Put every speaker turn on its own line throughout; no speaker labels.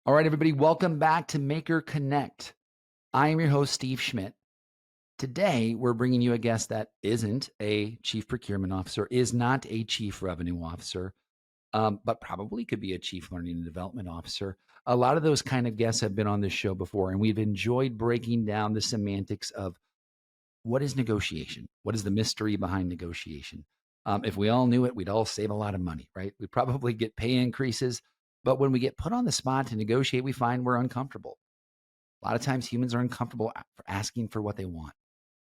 All right, everybody, welcome back to Maker Connect. I am your host, Steve Schmidt. Today, we're bringing you a guest that isn't a chief procurement officer, is not a chief revenue officer, but probably could be a chief learning and development officer. A lot of those kind of guests have been on this show before, and we've enjoyed breaking down the semantics of what is negotiation? What is the mystery behind negotiation? If we all knew it, we'd all save a lot of money, right? We'd probably get pay increases. But when we get put on the spot to negotiate, we find we're uncomfortable. A lot of times humans are uncomfortable for asking for what they want.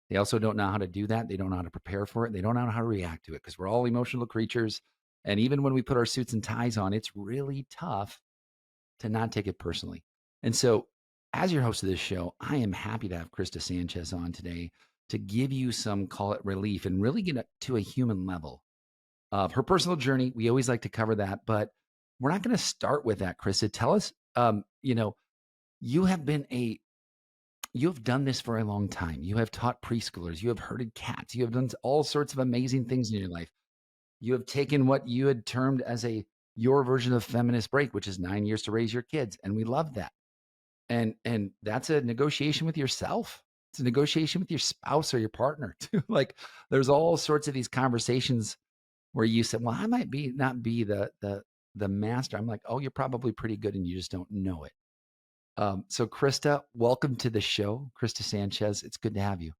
They also don't know how to do that. They don't know how to prepare for it. They don't know how to react to it because we're all emotional creatures. And even when we put our suits and ties on, it's really tough to not take it personally. And so, as your host of this show, I am happy to have Krista Sanchez on today to give you some, call it relief, and really get to a human level of her personal journey. We always like to cover that, but we're not going to start with that, Krista. Tell us, you have been you've done this for a long time. You have taught preschoolers. You have herded cats. You have done all sorts of amazing things in your life. You have taken what you had termed as your version of feminist break, which is 9 years to raise your kids. And we love that. And that's a negotiation with yourself. It's a negotiation with your spouse or your partner too. Like there's all sorts of these conversations where you said, well, I might not be the master. I'm like, oh, you're probably pretty good and you just don't know it. So Krista, welcome to the show. Krista Sanchez, it's good to have you.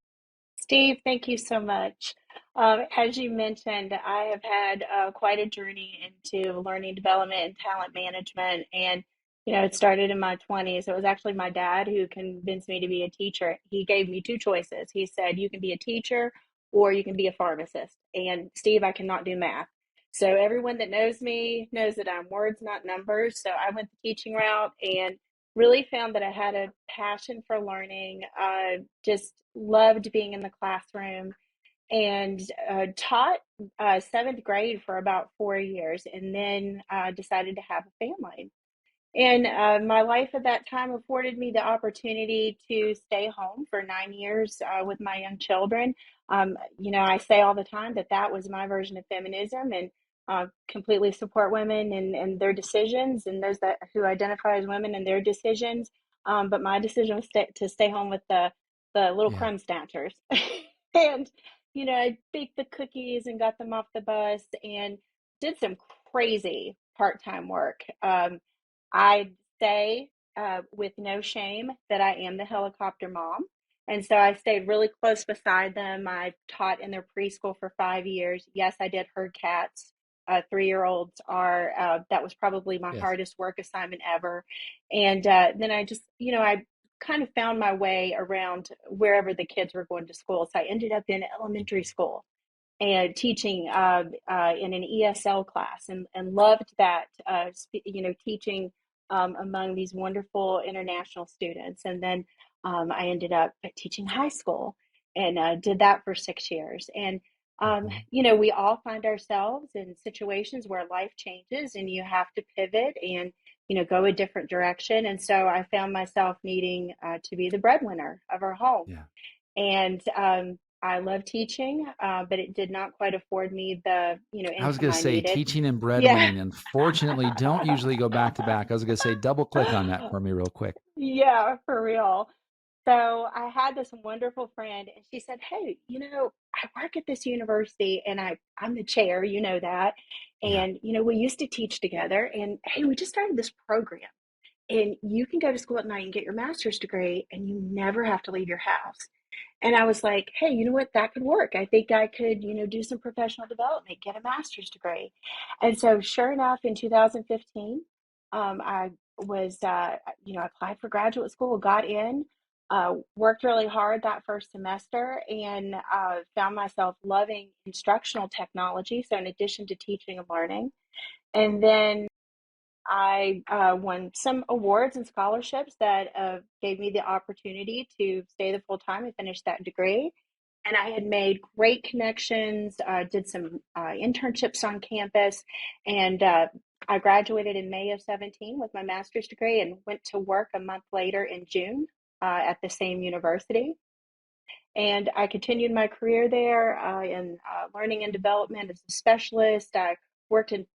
Steve, thank you so much. As you mentioned, I have had quite a journey into learning development and talent management. And, it started in my 20s. It was actually my dad who convinced me to be a teacher. He gave me two choices. He said, you can be a teacher or you can be a pharmacist. And Steve, I cannot do math. So everyone that knows me knows that I'm words, not numbers. So I went the teaching route and really found that I had a passion for learning, just loved being in the classroom and taught seventh grade for about 4 years and then decided to have a family. And my life at that time afforded me the opportunity to stay home for 9 years with my young children. I say all the time that that was my version of feminism and completely support women and their decisions and those that who identify as women and their decisions. But my decision was to stay home with the little
Yeah.
crumb snatchers. And, I baked the cookies and got them off the bus and did some crazy part-time work. I say with no shame that I am the helicopter mom. And so I stayed really close beside them. I taught in their preschool for 5 years. Yes, I did herd cats. 3-year-olds are, that was probably my
Yes.
hardest work assignment ever. And then I just, I kind of found my way around wherever the kids were going to school. So I ended up in elementary school and teaching in an ESL class and loved that, teaching among these wonderful international students. And then I ended up teaching high school and did that for 6 years. And,
Mhm.
we all find ourselves in situations where life changes and you have to pivot and, go a different direction. And so I found myself needing to be the breadwinner of our home.
Yeah.
And I love teaching, but it did not quite afford me the
I was
income
going to
I
say
needed.
teaching and
Yeah.
breadwinning, unfortunately, don't usually go back to back. I was going to say double click on that for me real quick.
Yeah, for real. So I had this wonderful friend, and she said, "Hey, I work at this university, and I'm the chair, you know that,
Yeah.
and we used to teach together, and hey, we just started this program, and you can go to school at night and get your master's degree, and you never have to leave your house." And I was like, hey, you know what? That could work. I think I could, do some professional development, get a master's degree. And so, sure enough, in 2015, I was, applied for graduate school, got in, worked really hard that first semester, and found myself loving instructional technology. So, in addition to teaching and learning, and then I won some awards and scholarships that gave me the opportunity to stay the full time and finish that degree. And I had made great connections, did some internships on campus, and I graduated in May of 17 with my master's degree and went to work a month later in June at the same university. And I continued my career there in learning and development as a specialist. I worked in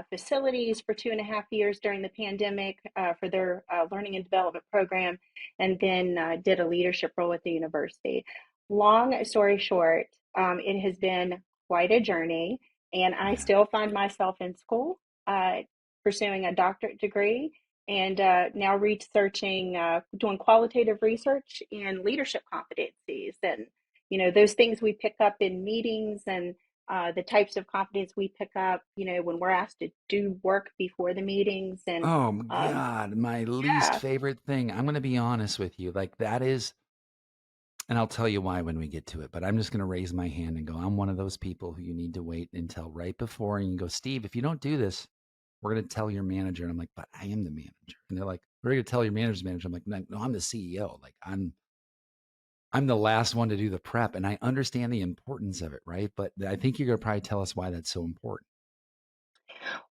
facilities for 2.5 years during the pandemic for their learning and development program, and then did a leadership role at the university. Long story short, it has been quite a journey, and I
Yeah.
still find myself in school pursuing a doctorate degree and now researching, doing qualitative research in leadership competencies and those things we pick up in meetings and the types of competence we pick up, when we're asked to do work before the meetings. And
Oh
um,
God, my least
yeah,
favorite thing. I'm going to be honest with you. Like that is, and I'll tell you why when we get to it, but I'm just going to raise my hand and go, I'm one of those people who you need to wait until right before and you go, Steve, if you don't do this, we're going to tell your manager. And I'm like, but I am the manager. And they're like, we're going to tell your manager's manager. I'm like, no, I'm the CEO. Like I'm the last one to do the prep and I understand the importance of it, right? But I think you're going to probably tell us why that's so important.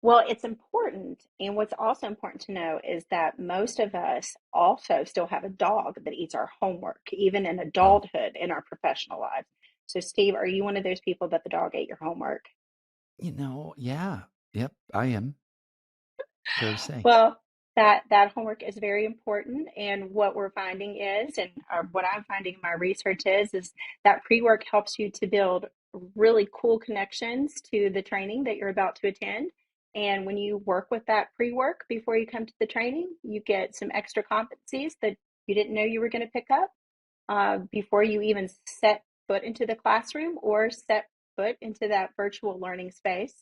well, it's important. And what's also important to know is that most of us also still have a dog that eats our homework, even in
Oh,
adulthood in our professional lives. So, Steve, are you one of those people that the dog ate your homework?
yeah. Yep, I am. Fair to say.
Well, that homework is very important, and what we're finding is, and what I'm finding in my research is that pre-work helps you to build really cool connections to the training that you're about to attend. And when you work with that pre-work before you come to the training, you get some extra competencies that you didn't know you were going to pick up before you even set foot into the classroom or set foot into that virtual learning space.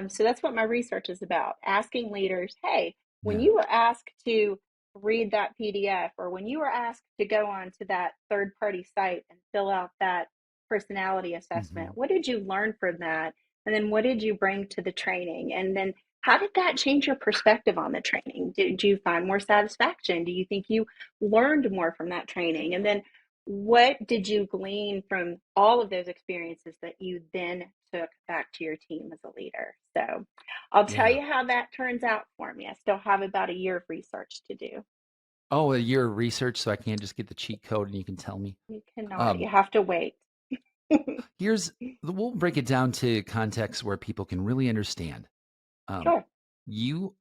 So that's what my research is about, asking leaders, hey, when
Yeah.
you were asked to read that PDF or when you were asked to go on to that third party site and fill out that personality assessment,
Hmm.
what did you learn from that? And then what did you bring to the training? And then how did that change your perspective on the training? Did you find more satisfaction? Do you think you learned more from that training? And then what did you glean from all of those experiences that you then took back to your team as a leader? So I'll tell
Yeah.
you how that turns out for me. I still have about a year of research to do.
Oh, a year of research, so I can't just get the cheat code and you can tell me.
You cannot,
Um,
you have to wait.
here's we'll break it down to context where people can really understand. Um,
Sure.
you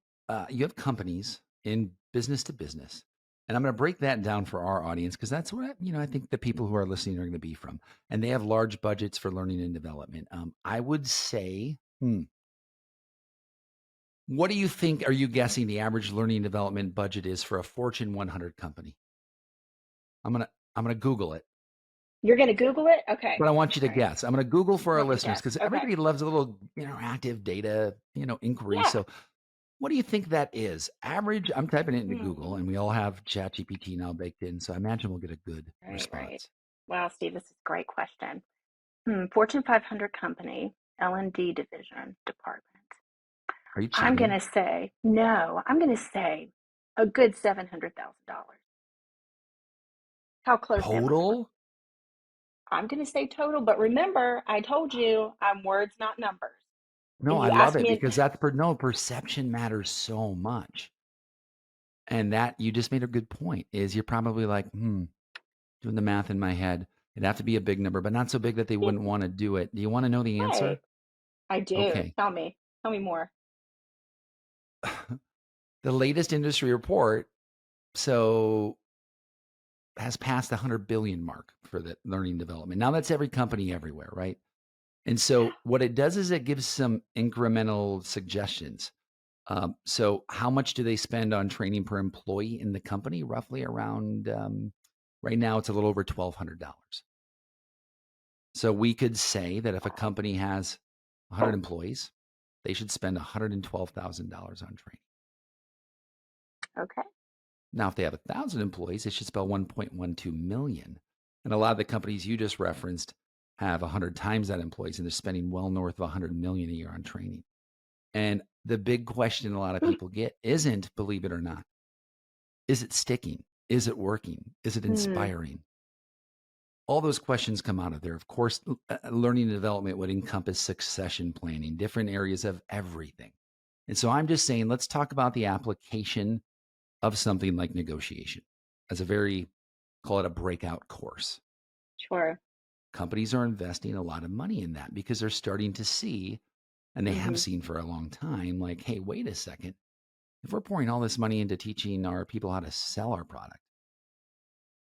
you have companies in business to business, and I'm going to break that down for our audience because that's what I think the people who are listening are going to be from, and they have large budgets for learning and development. I would say, what do you think? Are you guessing the average learning and development budget is for a Fortune 100 company? I'm gonna Google it.
You're going to Google it? Okay.
But I want you to
All right.
guess. I'm going to Google for
You
our
want me to
listeners
guess?
because
Okay.
everybody loves a little interactive data, inquiry.
Yeah.
So, what do you think that is? Average, I'm typing it into Google,
Hmm.
and we all have ChatGPT now baked in. So, I imagine we'll get a good
Right, right.
response.
Wow, Steve, this is a great question. Fortune 500 company, L&D division, department.
Are you
I'm going
cheating?
to say, no, I'm going to say a good $700,000. How close am I?
Total?
I'm going to say total, but remember, I told you I'm words, not numbers.
No,
And
I
you
love
asked
it
me,
because no, perception matters so much. And that you just made a good point is you're probably like, doing the math in my head. It'd have to be a big number, but not so big that they wouldn't want to do it. Do you want to know the
right,
answer?
I do.
Okay.
Tell me more.
The latest industry report so has passed the 100 billion mark for the learning development. Now that's every company everywhere, right? And so what it does is it gives some incremental suggestions. So how much do they spend on training per employee in the company? Roughly around right now it's a little over $1,200. So we could say that if a company has 100 employees, they should spend $112,000 on training.
Okay.
Now, if they have 1,000 employees, they should spend 1.12 million. And a lot of the companies you just referenced have 100 times that employees, and they're spending well north of 100 million a year on training. And the big question a lot of people get isn't, believe it or not, is it sticking? Is it working? Is it
Hmm.
inspiring? All those questions come out of there. Of course, learning and development would encompass succession planning, different areas of everything. And so I'm just saying, let's talk about the application of something like negotiation as a very, call it a breakout course.
Sure.
Companies are investing a lot of money in that because they're starting to see And they have
Mm-hmm.
seen for a long time, like, hey, wait a second. If we're pouring all this money into teaching our people how to sell our product,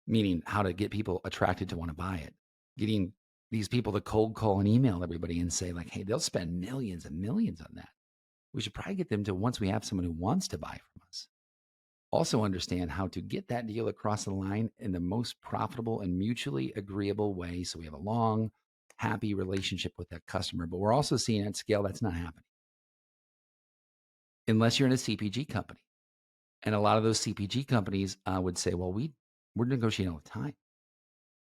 meaning how to get people attracted to want to buy it, getting these people to cold call and email everybody and say, like, hey, they'll spend millions and millions on that. We should probably get them to, once we have someone who wants to buy from us, also understand how to get that deal across the line in the most profitable and mutually agreeable way. So we have a long, happy relationship with that customer. But we're also seeing at scale that's not happening unless you're in a CPG company. And a lot of those CPG companies would say, well, we're negotiating all the time.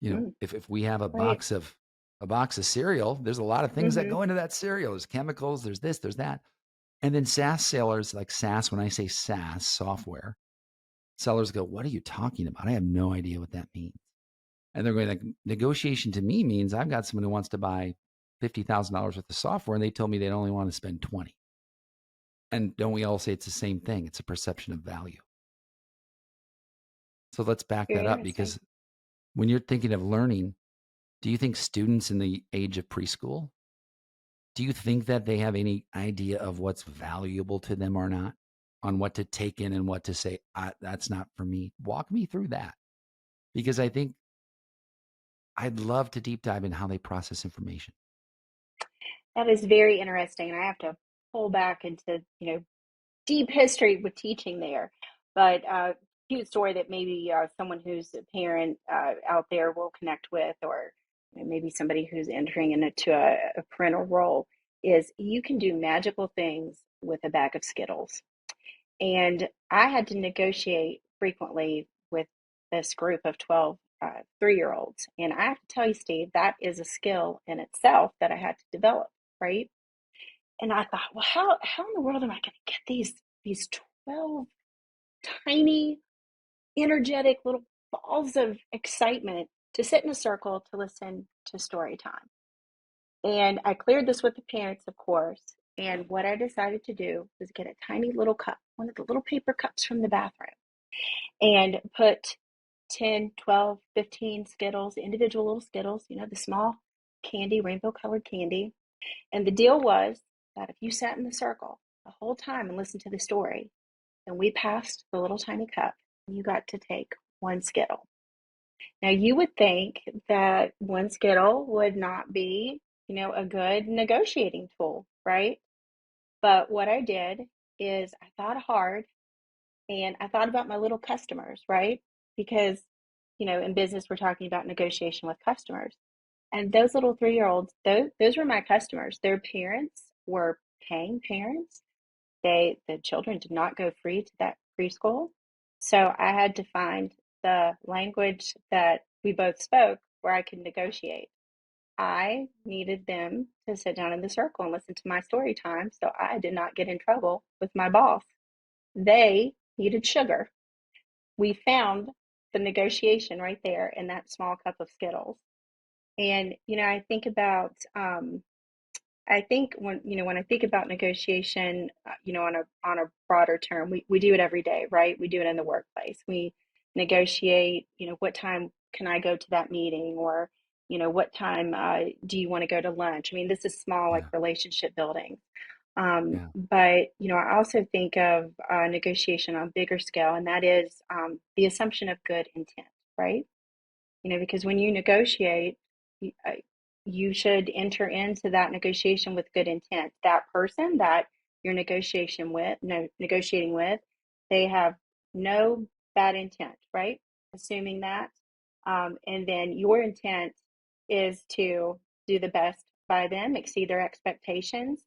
You know,
Mm,
if we have a
right.
box of cereal, there's a lot of things that
Mm-hmm.
go into that cereal. There's chemicals, there's this, there's that. And then SaaS sellers, like SaaS, when I say SaaS software, sellers go, what are you talking about? I have no idea what that means. And they're going, like, negotiation to me means I've got someone who wants to buy $50,000 worth of software and they told me they'd only want to spend 20. And don't we all say it's the same thing? It's a perception of value. So let's back that
Very
up,
interesting.
because when you're thinking of learning, do you think students in the age of preschool, do you think that they have any idea of what's valuable to them or not, on what to take in and what to say, that's not for me? Walk me through that, because I think I'd love to deep dive in how they process information.
That is very interesting. And I have to pull back into, deep history with teaching there. But cute story that maybe someone who's a parent out there will connect with, or maybe somebody who's entering into a parental role, is you can do magical things with a bag of Skittles. And I had to negotiate frequently with this group of 12 3-year-olds. And I have to tell you, Steve, that is a skill in itself that I had to develop, right? And I thought, well, how in the world am I going to get these 12 tiny, energetic little balls of excitement to sit in a circle to listen to story time? And I cleared this with the parents, of course. And what I decided to do was get a tiny little cup, one of the little paper cups from the bathroom, and put 10, 12, 15 Skittles, individual little Skittles, the small candy, rainbow colored candy. And the deal was that if you sat in the circle the whole time and listened to the story, then we passed the little tiny cup and you got to take one Skittle. Now, you would think that one Skittle would not be, a good negotiating tool, right? But what I did is I thought hard and I thought about my little customers, right? Because, in business, we're talking about negotiation with customers. And those little 3-year-olds, those were my customers. Their parents were paying parents. The children did not go free to that preschool. So I had to find the language that we both spoke where I could negotiate. I needed them to sit down in the circle and listen to my story time so I did not get in trouble with my boss. They needed sugar. We found the negotiation right there in that small cup of Skittles. And I think when I think about negotiation, on a broader term, we do it every day, right? We do it in the workplace. We negotiate, what time can I go to that meeting, or what time do you want to go to lunch? I mean, this is small, like
Yeah.
relationship building.
Yeah.
But I also think of negotiation on a bigger scale, and that is the assumption of good intent, right? Because when you negotiate, you should enter into that negotiation with good intent. That person that you're negotiating with, they have no bad intent, right? Assuming that. And then your intent is to do the best by them, exceed their expectations,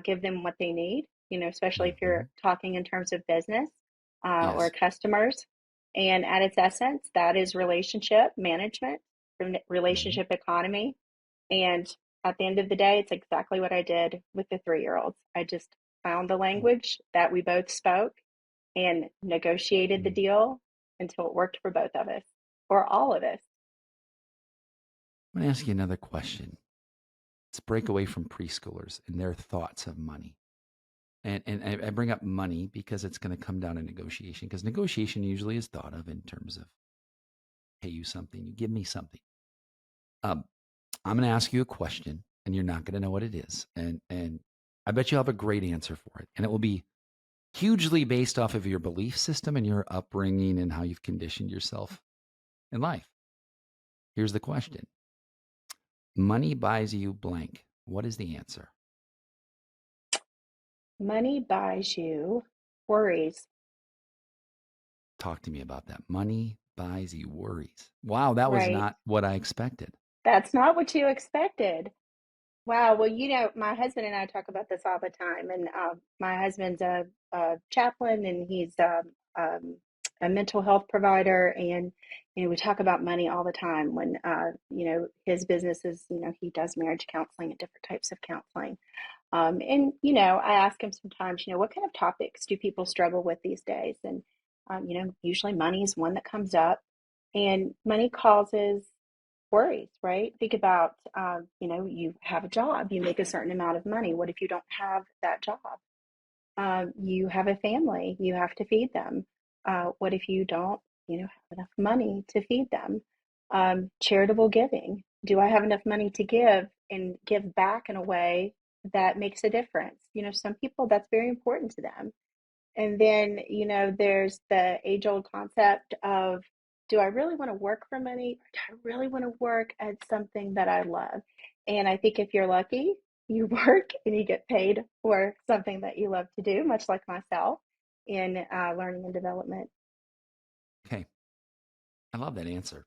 give them what they need, especially if
Hmm.
you're talking in terms of business or
Yes.
customers. And at its essence, that is relationship management,
Hmm.
relationship economy. And at the end of the day, it's exactly what I did with the 3-year-olds. I just found the language that we both spoke and negotiated the
Mm.
deal until it worked for both of us, or all of us.
I'm going to ask you another question. Let's break away from preschoolers and their thoughts of money. And I bring up money because it's going to come down to negotiation, because negotiation usually is thought of in terms of pay you something, you give me something. Um, I'm going to ask you a question, and you're not going to know what it is. And I bet you'll have a great answer for it. And it will be hugely based off of your belief system and your upbringing and how you've conditioned yourself in life. Here's the question: money buys you blank. What is the answer?
Money buys you worries.
Talk to me about that. Money buys you worries. Wow, that was
Right.
not what I expected.
That's not what you expected. Wow. Well, my husband and I talk about this all the time, and my husband's a chaplain, and he's a mental health provider, and we talk about money all the time. When his business is, he does marriage counseling and different types of counseling. And I ask him sometimes, what kind of topics do people struggle with these days? And usually money is one that comes up, and money causes worries, right? Think about, you have a job, you make a certain amount of money. What if you don't have that job? You have a family, you have to feed them. What if you don't, have enough money to feed them? Charitable giving. Do I have enough money to give and give back in a way that makes a difference? Some people that's very important to them. And then, there's the age old concept of, do I really want to work for money? Or do I really want to work at something that I love? And I think if you're lucky, you work and you get paid for something that you love to do, much like myself in learning and development.
Okay. I love that answer.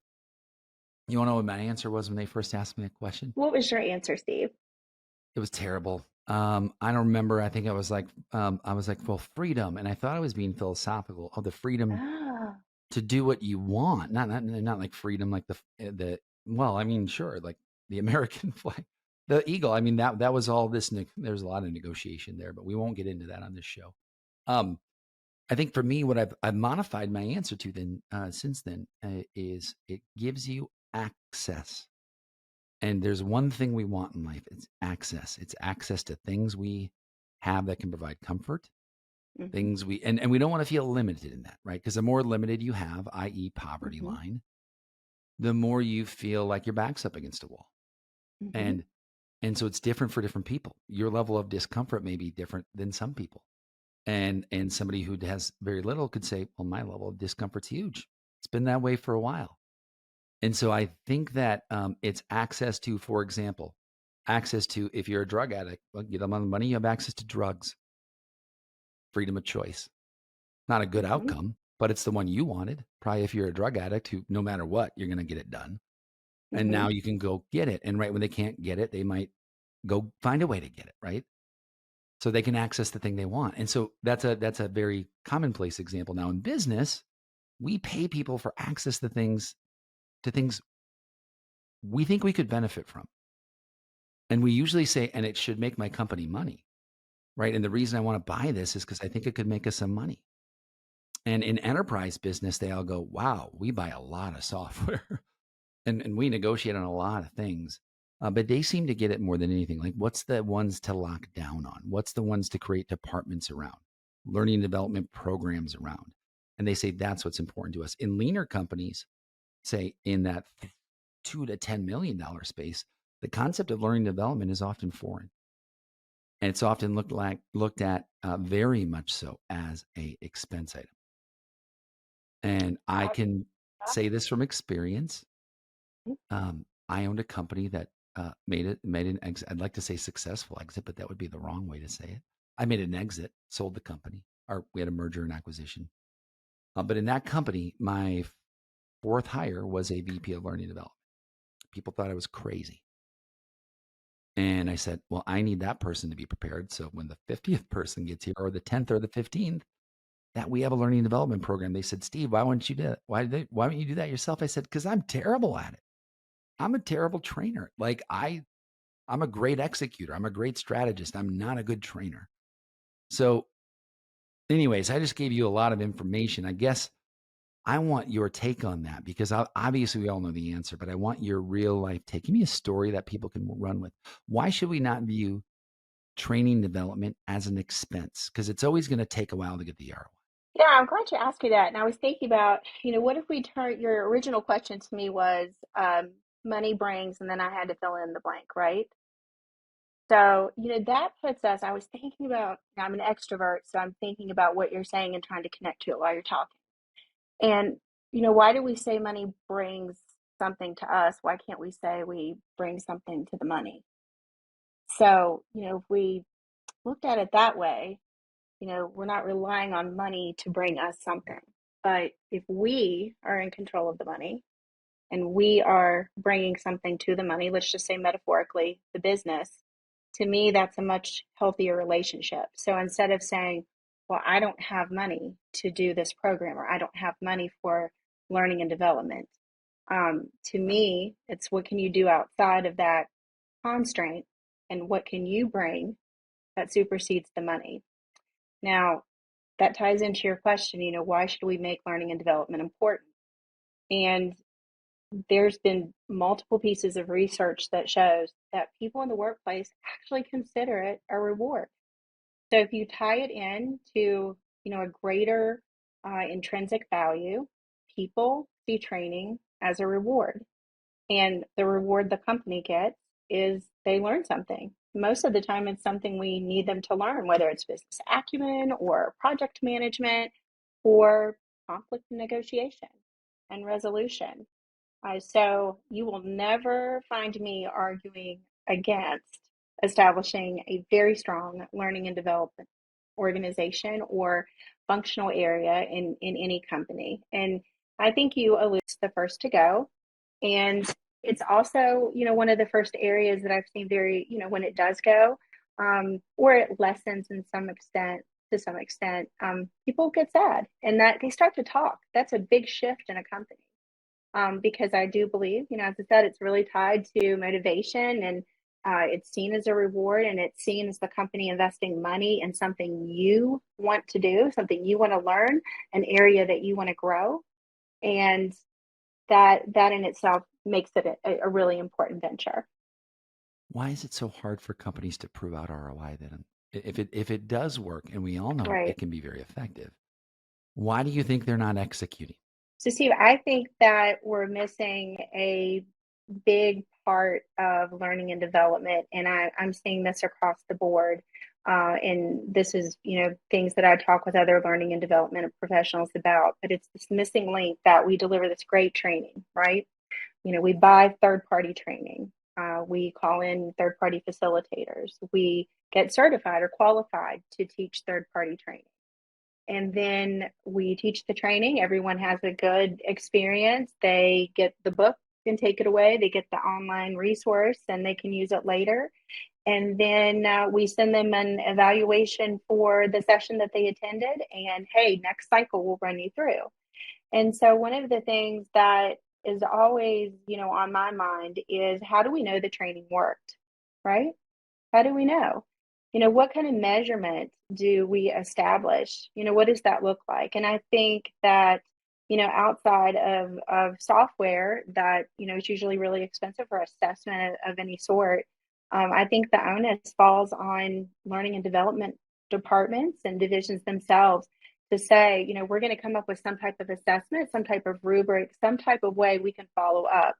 You want to know what my answer was when they first asked me that question?
What was your answer, Steve?
It was terrible. I don't remember. I think I was like, well, freedom. And I thought I was being philosophical. Oh, the freedom
Ah,
to do what you want. Not like freedom, like well, I mean, sure, like the American flag, the eagle. I mean, that was all this, there's a lot of negotiation there, but we won't get into that on this show. Um, I think for me, what I've modified my answer to then since then is it gives you access. And there's one thing we want in life. It's access. It's access to things we have that can provide comfort,
mm-hmm,
things and we don't want to feel limited in that, right? Because the more limited you have, i.e. poverty
mm-hmm,
line, the more you feel like your back's up against a wall.
mm-hmm,
And so it's different for different people. Your level of discomfort may be different than some people. And somebody who has very little could say, well, my level of discomfort's huge. It's been that way for a while. And so I think that it's access to, for example, access to, if you're a drug addict, well, you don't have money, you have access to drugs, freedom of choice. Not a good
mm-hmm,
outcome, but it's the one you wanted. Probably if you're a drug addict who, no matter what, you're going to get it done. And
mm-hmm.
now you can go get it. And right when they can't get it, they might go find a way to get it, right? So they can access the thing they want. And so that's a very commonplace example. Now in business, we pay people for access to things we think we could benefit from. And we usually say, and it should make my company money, right? And the reason I want to buy this is because I think it could make us some money. And in enterprise business, they all go, wow, we buy a lot of software and we negotiate on a lot of things. But they seem to get it more than anything. Like, what's the ones to lock down on? What's the ones to create departments around, learning and development programs around? And they say that's what's important to us. In leaner companies, say in that $2 to $10 million space, the concept of learning and development is often foreign. And it's often looked at very much so as a expense item. And I
I,
can say this from experience.
mm-hmm,
I owned a company that made an exit. I'd like to say successful exit, but that would be the wrong way to say it. I made an exit, sold the company, or we had a merger and acquisition. But in that company, my fourth hire was a VP of learning and development. People thought I was crazy. And I said, well, I need that person to be prepared. So when the 50th person gets here, or the 10th or the 15th, that we have a learning and development program. They said, Steve, why wouldn't you do it? Why don't you do that yourself? I said, because I'm terrible at it. I'm a terrible trainer. Like I'm a great executor. I'm a great strategist. I'm not a good trainer. So anyways, I just gave you a lot of information. I guess I want your take on that because obviously we all know the answer, but I want your real life take. Give me a story that people can run with. Why should we not view training development as an expense? Because it's always going to take a while to get the ROI.
Yeah, I'm glad you asked me that. And I was thinking about, what if we turn your original question to me was money brings, and then I had to fill in the blank, right? So, that puts us, I was thinking about, I'm an extrovert, so I'm thinking about what you're saying and trying to connect to it while you're talking. And, why do we say money brings something to us? Why can't we say we bring something to the money? So, if we looked at it that way, we're not relying on money to bring us something. But if we are in control of the money and we are bringing something to the money, let's just say metaphorically, the business, to me, that's a much healthier relationship. So instead of saying, well, I don't have money to do this program, or I don't have money for learning and development, to me, it's what can you do outside of that constraint and what can you bring that supersedes the money? Now, that ties into your question, why should we make learning and development important? And there's been multiple pieces of research that shows that people in the workplace actually consider it a reward. So if you tie it in to, a greater intrinsic value, people see training as a reward. And the reward the company gets is they learn something. Most of the time, it's something we need them to learn, whether it's business acumen or project management or conflict negotiation and resolution. So you will never find me arguing against establishing a very strong learning and development organization or functional area in any company. And I think you alluded to the first to go. And it's also, one of the first areas that I've seen very, when it does go, or it lessens in some extent, to some extent, people get sad and that they start to talk. That's a big shift in a company. Because I do believe, as I said, it's really tied to motivation and it's seen as a reward and it's seen as the company investing money in something you want to do, something you want to learn, an area that you want to grow. And that in itself makes it a really important venture.
Why is it so hard for companies to prove out ROI then? If it does work, and we all know
Right.
it can be very effective, why do you think they're not executing?
So, Steve, I think that we're missing a big part of learning and development, and I'm seeing this across the board. And this is, things that I talk with other learning and development professionals about. But it's this missing link that we deliver this great training, right? We buy third-party training. We call in third-party facilitators. We get certified or qualified to teach third-party training. And then we teach the training. Everyone has a good experience. They get the book and take it away. They get the online resource and they can use it later. And then we send them an evaluation for the session that they attended. And hey, next cycle we'll run you through. And so one of the things that is always, on my mind is how do we know the training worked, right? How do we know? What kind of measurement do we establish? What does that look like? And I think that, outside of software that, is usually really expensive for assessment of any sort, I think the onus falls on learning and development departments and divisions themselves to say, we're going to come up with some type of assessment, some type of rubric, some type of way we can follow up.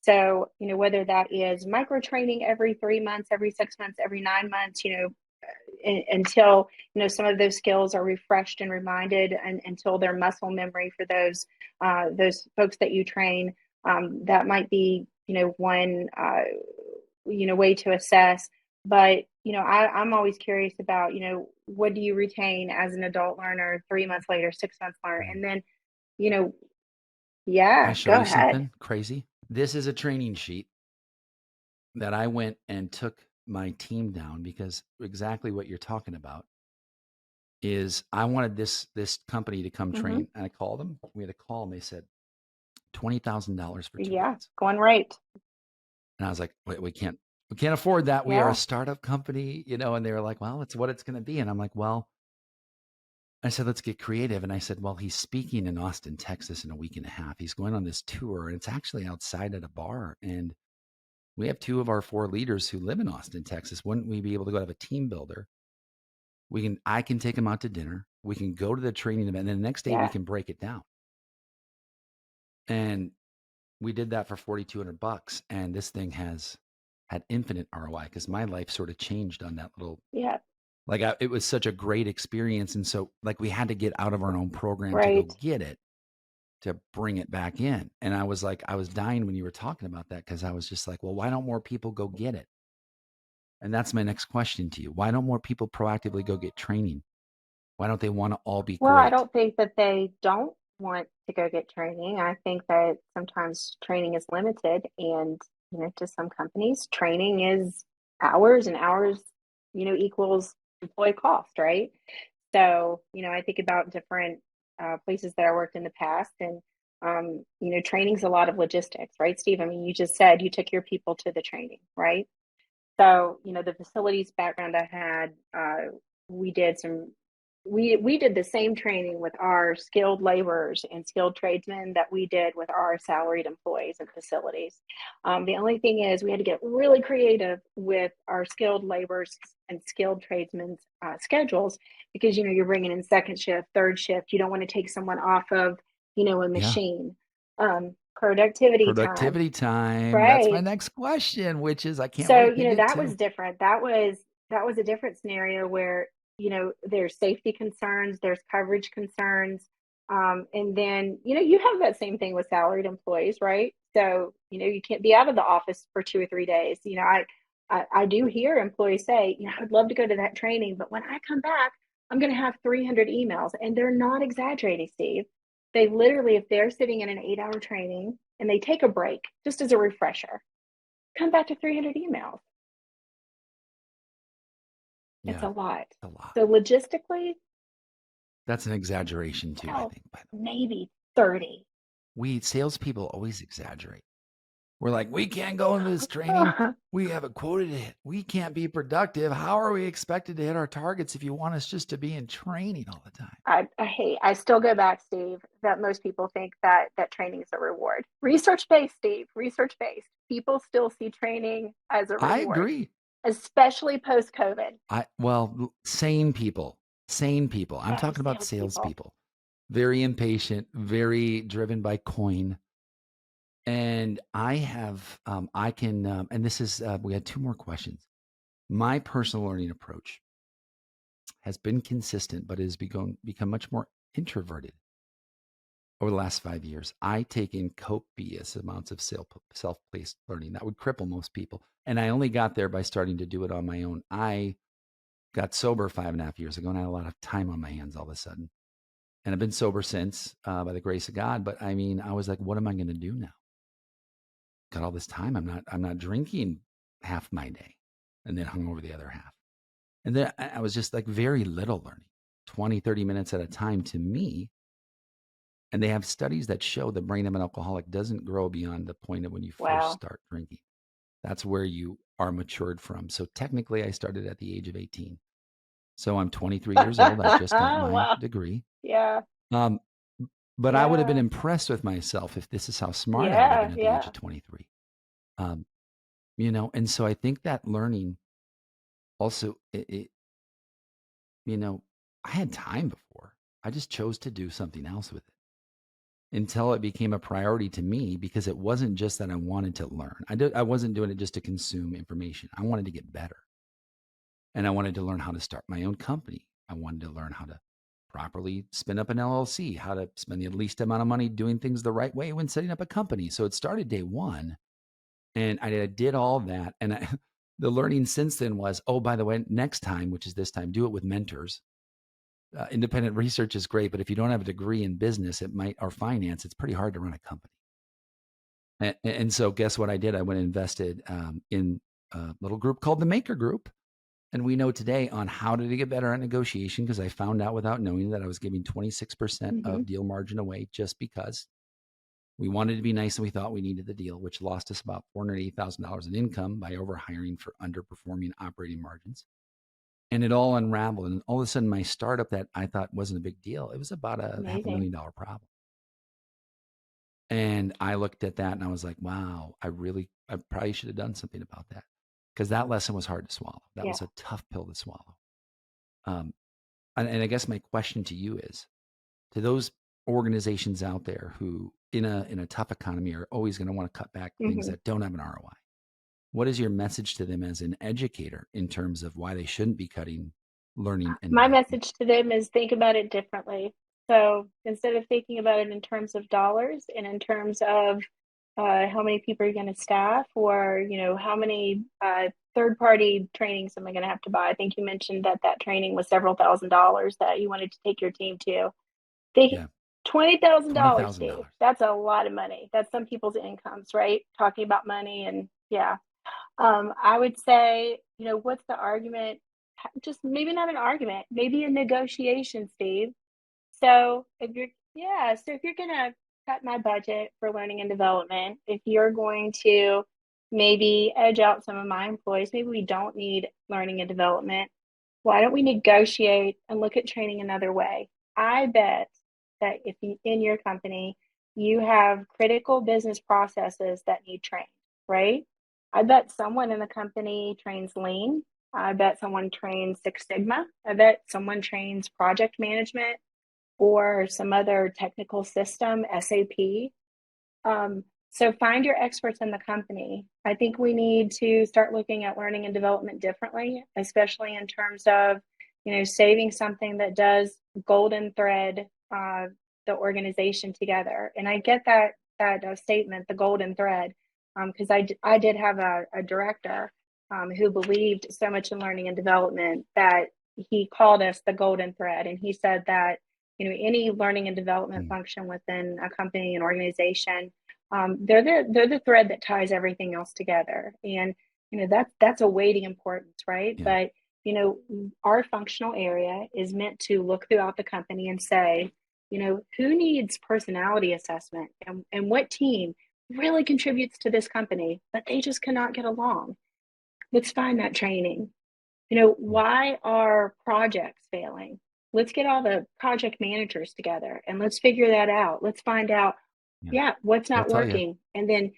So, whether that is micro training every 3 months, every 6 months, every 9 months, until, some of those skills are refreshed and reminded and until they're muscle memory for those folks that you train. That might be, one, way to assess. But, I'm always curious about, what do you retain as an adult learner 3 months later, 6 months later? And then,
Can I
yeah,
show
go
you
ahead.
something crazy? This is a training sheet that I went and took my team down because exactly what you're talking about is I wanted this company to come
Hmm.
train, and I called them. We had a call, and they said $20,000 for 2
Yeah,
days,
going right.
and I was like, "Wait, we can't afford that. We are a
Yeah,
startup company, And they were like, "Well, it's what it's going to be," and I'm like, "Well." I said, let's get creative. And I said, well, he's speaking in Austin, Texas in a week and a half. He's going on this tour, and it's actually outside at a bar. And we have 2 of our 4 leaders who live in Austin, Texas. Wouldn't we be able to go have a team builder? I can take him out to dinner. We can go to the training event. And then the next day we
yeah.
can break it down. And we did that for $4,200. And this thing has had infinite ROI because my life sort of changed on that little,
Yeah.
like it was such a great experience. And so like we had to get out of our own program to go
Right.
get it, to bring it back in. And I was like, I was dying when you were talking about that because I was just like, well, why don't more people go get it? And that's my next question to you. Why don't more people proactively go get training? Why don't they want to all be
Well, I
great?
don't think that they don't want to go get training. I think that sometimes training is limited, and to some companies, training is hours, and hours, equals employee cost, right? So, I think about different places that I worked in the past, and training's a lot of logistics, right, Steve? I mean, you just said you took your people to the training, right? So, the facilities background I had, we did some we did the same training with our skilled laborers and skilled tradesmen that we did with our salaried employees and facilities. The only thing is we had to get really creative with our skilled laborers and skilled tradesmen's schedules because you're bringing in second shift, third shift. You don't want to take someone off of a
Yeah.
machine. Productivity time,
Productivity time. That's my
right?
next question, which is I can't
So,
wait to get
that was
to.
different. That was a different scenario where, there's safety concerns, there's coverage concerns. And then, you have that same thing with salaried employees, right? So, you can't be out of the office for 2 or 3 days. I do hear employees say, I'd love to go to that training, but when I come back, I'm going to have 300 emails. And they're not exaggerating, Steve. They literally, if they're sitting in an 8-hour training and they take a break just as a refresher, come back to 300 emails. It's
Yeah,
a lot.
a lot.
So logistically,
That's an exaggeration too, I
well,
think. By the way,
maybe 30.
we salespeople always exaggerate. We're like, we can't go into this training. We have a quota to hit. We can't be productive. How are we expected to hit our targets if you want us just to be in training all the time?
I still go back, Steve, that most people think that training is a reward. Research based, Steve, research based. People still see training as a
I
reward,
agree.
especially post COVID.
Sane people, sane people. I'm
Oh,
talking about
salespeople.
salespeople. Very impatient, very driven by coin. And I have, I can, and this is, we had two more questions. My personal learning approach has been consistent, but it has become much more introverted over the last 5 years. I take in copious amounts of self-paced learning that would cripple most people. And I only got there by starting to do it on my own. I got sober 5.5 years ago and I had a lot of time on my hands all of a sudden. And I've been sober since by the grace of God. But I mean, I was like, what am I going to do now? Got all this time. I'm not drinking half my day and then hung over the other half. And then I was just like very little learning, 20, 30 minutes at a time to me. And they have studies that show the brain of an alcoholic doesn't grow beyond the point of when you first
Wow.
start drinking. That's where you are matured from. So technically, I started at the age of 18. So I'm 23 years old. I just got my
Wow.
degree.
Yeah.
Um, but I would have been
Yeah.
impressed with myself if this is how smart I would have
Yeah.
been at the age
Yeah.
of 23. Um, and so I think that learning also, I had time before. I just chose to do something else with it until it became a priority to me because it wasn't just that I wanted to learn. I wasn't doing it just to consume information. I wanted to get better. And I wanted to learn how to start my own company. I wanted to learn how to properly spin up an LLC, how to spend the least amount of money doing things the right way when setting up a company. So it started day one. And I did all that. And the learning since then was, oh, by the way, next time, which is this time, do it with mentors. Independent research is great, but if you don't have a degree in business, or finance, it's pretty hard to run a company. And so guess what I did? I went and invested in a little group called the Maker Group. And we know today on how to get better at negotiation because I found out without knowing that I was giving 26%
Hmm.
of deal margin away just because we wanted to be nice and we thought we needed the deal, which lost us about $480,000 in income by overhiring for underperforming operating margins. And it all unraveled. And all of a sudden, my startup that I thought wasn't a big deal, it was about a
Amazing.
$500,000 problem. And I looked at that and I was like, wow, I probably should have done something about that because that lesson was hard to swallow. That
Yeah.
was a tough pill to swallow. Um, and I guess my question to you is, to those organizations out there who in a tough economy are always going to want to cut back things
Hmm.
that don't have an ROI. What is your message to them as an educator in terms of why they shouldn't be cutting learning and
My
development?
message to them is think about it differently. So instead of thinking about it in terms of dollars and in terms of how many people are going to staff, or how many third-party trainings am I going to have to buy? I think you mentioned that training was several $1,000s that you wanted to take your team to. Think
Yeah,
$20,000, Steve.
$20,000.
That's a lot of money. That's some people's incomes, right? Talking about money, and yeah. I would say, what's the argument? Just maybe not an argument, maybe a negotiation, Steve. So if you're gonna cut my budget for learning and development, if you're going to maybe edge out some of my employees, maybe we don't need learning and development. Why don't we negotiate and look at training another way? I bet that if you, in your company, you have critical business processes that need trained, right? I bet someone in the company trains lean. I bet someone trains Six Sigma. I bet someone trains project management or some other technical system, SAP. So find your experts in the company. I think we need to start looking at learning and development differently, especially in terms of, saving something that does golden thread the organization together. And I get that statement, the golden thread, because I did have a director who believed so much in learning and development that he called us the golden thread, and he said that any learning and development
Mm,
function within a company, an organization, they're the thread that ties everything else together. And that's a weighty importance, right?
yeah.
But our functional area is meant to look throughout the company and say, who needs personality assessment, and what team really contributes to this company, but they just cannot get along. Let's find that training.
Mm,
Why are projects failing? Let's get all the project managers together and let's figure that out. Let's find out,
yeah.
yeah, what's
They'll
not
tell you.
working. And then,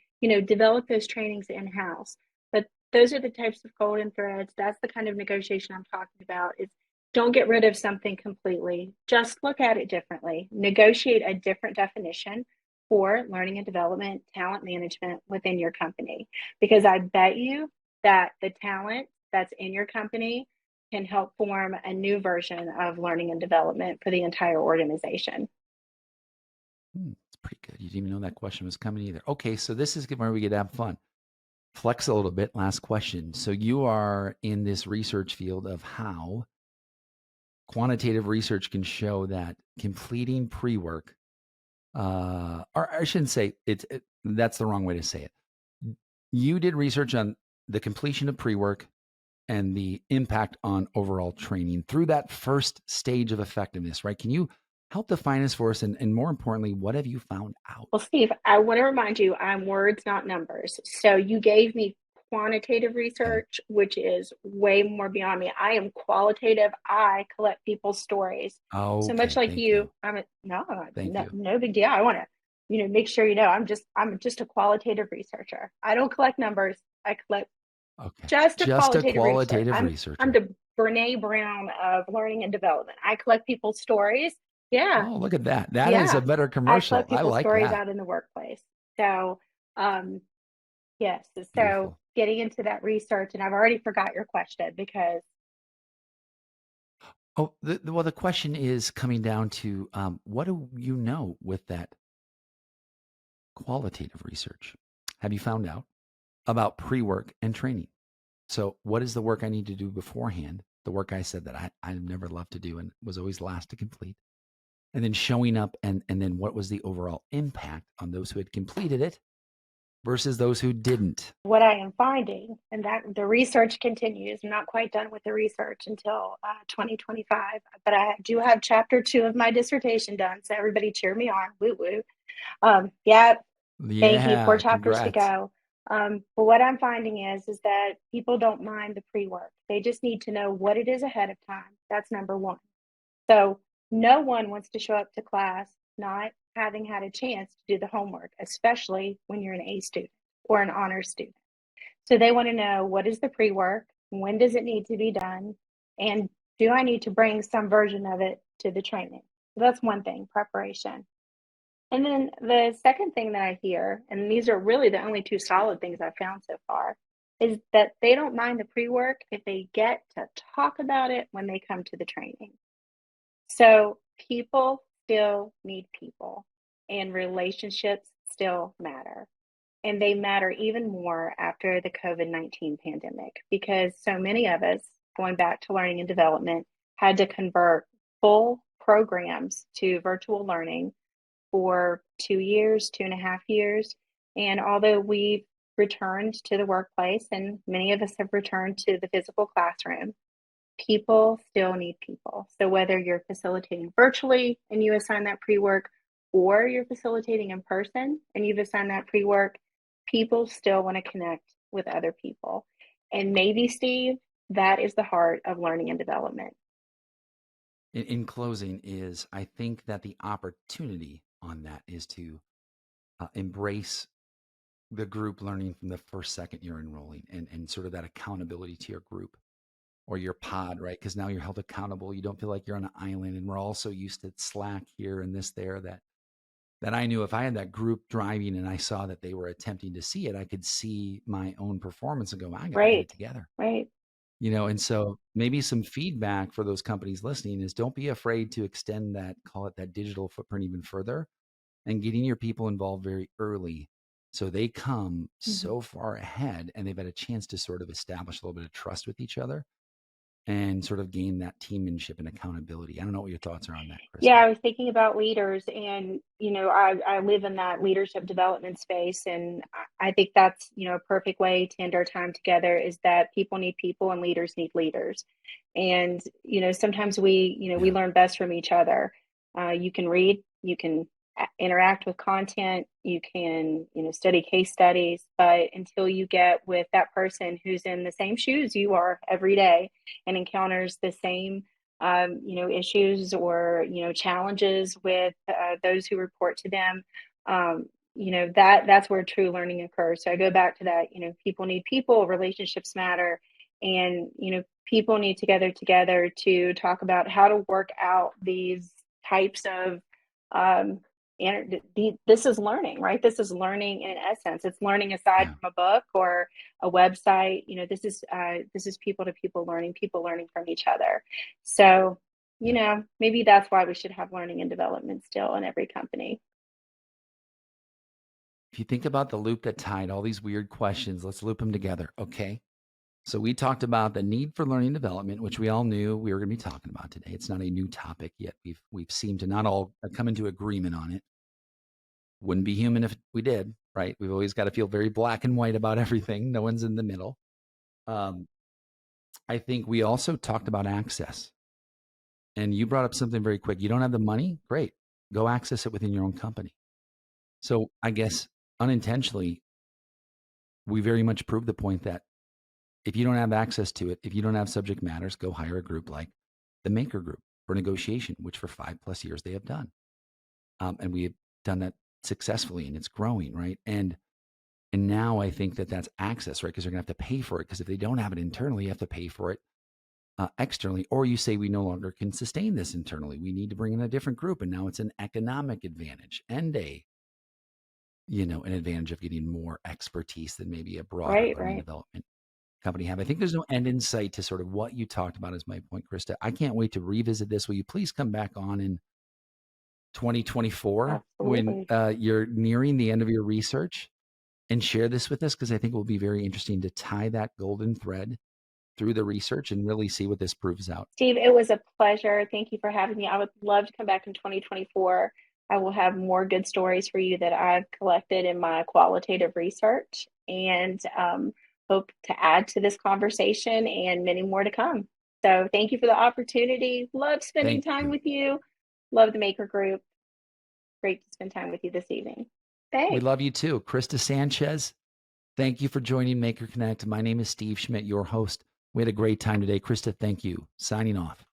develop those trainings in-house. But those are the types of golden threads. That's the kind of negotiation I'm talking about. Is don't get rid of something completely. Just look at it differently. Negotiate a different definition for learning and development, talent management within your company. Because I bet you that the talent that's in your company can help form a new version of learning and development for the entire organization.
It's pretty good. You didn't even know that question was coming either. Okay, so this is where we get to have fun. Flex a little bit. Last question. So you are in this research field of how quantitative research can show that completing pre-work, or I shouldn't say that's the wrong way to say it. You did research on the completion of pre-work and the impact on overall training through that first stage of effectiveness, right? Can you help define this for us? And more importantly, what have you found out?
Well, Steve, I want to remind you, I'm words, not numbers. So you gave me quantitative
Okay.
research, which is way more beyond me. I am qualitative. I collect people's stories. So much
Okay.
like
Thank you.
you, no,
Thank
no,
you.
no big deal. I want to, make sure I'm just a qualitative researcher. I don't collect numbers. I collect
Okay.
just a
Just a
qualitative research.
qualitative
I'm
researcher.
the Brene Brown of learning and development. I collect people's stories. Yeah,
Oh, look at that. That is a
yeah.
better
I
commercial.
collect
I
people's
like
stories
that.
out in the workplace. So, yes. So
Beautiful.
getting into that research, and I've already forgot your question because
Oh, well, the question is coming down to what do you know with that qualitative research? Have you found out about pre work and training? So, what is the work I need to do beforehand? The work I said that I never loved to do and was always last to complete. And then showing up, and then what was the overall impact on those who had completed it versus those who didn't?
what I am finding, and that the research continues. I'm not quite done with the research until 2025, but I do have chapter 2 of my dissertation done. So everybody cheer me on. Woo woo. Yeah, thank you. 4
Yeah,
chapters to
congrats.
go. But what I'm finding is that people don't mind the pre-work. They just need to know what it is ahead of time. That's number one. So no one wants to show up to class not having had a chance to do the homework, especially when you're an A student or an honors student. So they want to know, what is the pre-work? When does it need to be done? And do I need to bring some version of it to the training? So that's one thing, preparation. And then the second thing that I hear, and these are really the only two solid things I've found so far, is that they don't mind the pre-work if they get to talk about it when they come to the training. So people still need people, and relationships still matter. And they matter even more after the COVID-19 pandemic because so many of us, going back to learning and development, had to convert full programs to virtual learning for 2 years, 2.5 years. And although we've returned to the workplace and many of us have returned to the physical classroom, people still need people. So whether you're facilitating virtually and you assign that pre-work, or you're facilitating in person and you've assigned that pre-work, people still want to connect with other people. And maybe, Steve, that is the heart of learning and development.
In closing, is I think that the opportunity on that is to embrace the group learning from the first second you're enrolling, and sort of that accountability to your group or your pod, right? Because now you're held accountable. You don't feel like you're on an island, and we're all so used to Slack here and this there that I knew if I had that group driving and I saw that they were attempting to see it, I could see my own performance and go, I got to get it
Right,
together.
right.
And so maybe some feedback for those companies listening is don't be afraid to extend that, call it that digital footprint even further, and getting your people involved very early so they come
Mm-hmm.
so far ahead and they've had a chance to sort of establish a little bit of trust with each other and sort of gain that teammanship and accountability. I don't know what your thoughts are on that,
Yeah,
Krista.
I was thinking about leaders, and I live in that leadership development space, and I think that's a perfect way to end our time together. Is that people need people, and leaders need leaders, and sometimes we
Yeah.
learn best from each other. You can read, you can interact with content, you can study case studies, but until you get with that person who's in the same shoes you are every day and encounters the same issues or challenges with those who report to them. That's where true learning occurs. So I go back to that. People need people. Relationships matter, and people need to gather together to talk about how to work out these types of. This is learning, right? This is learning in essence. It's learning aside
Yeah.
from a book or a website. This is people to people learning from each other. So,
Yeah.
maybe that's why we should have learning and development still in every company.
If you think about the loop that tied all these weird questions, let's loop them together. Okay. So we talked about the need for learning and development, which we all knew we were going to be talking about today. It's not a new topic yet. We've seemed to not all come into agreement on it. Wouldn't be human if we did, right? We've always got to feel very black and white about everything. No one's in the middle. Um, I think we also talked about access, and you brought up something very quick. You don't have the money? Great. Go access it within your own company. So I guess unintentionally, we very much proved the point that if you don't have access to it, if you don't have subject matters, go hire a group like the Maker Group for negotiation, which for 5+ years they have done. And we have done that successfully, and it's growing, right? And now I think that that's access, right? Because they're going to have to pay for it. Because if they don't have it internally, you have to pay for it externally. Or you say we no longer can sustain this internally. We need to bring in a different group, and now it's an economic advantage and an advantage of getting more expertise than maybe a broader
Right,
learning
right.
development company have. I think there's no end in sight to sort of what you talked about is my point, Krista. I can't wait to revisit this. Will you please come back on in 2024 when
Absolutely.
you're nearing the end of your research and share this with us? Because I think it will be very interesting to tie that golden thread through the research and really see what this proves out.
Steve, it was a pleasure. Thank you for having me. I would love to come back in 2024. I will have more good stories for you that I've collected in my qualitative research, and hope to add to this conversation and many more to come. So thank you for the opportunity. Love spending
Thank
time
you.
with you. Love the Maker Group. Great to spend time with you this evening.
We
Thanks.
love you too. Krista Sanchez, thank you for joining Maker Connect. My name is Steve Schmidt, your host. We had a great time today. Krista, thank you. Signing off.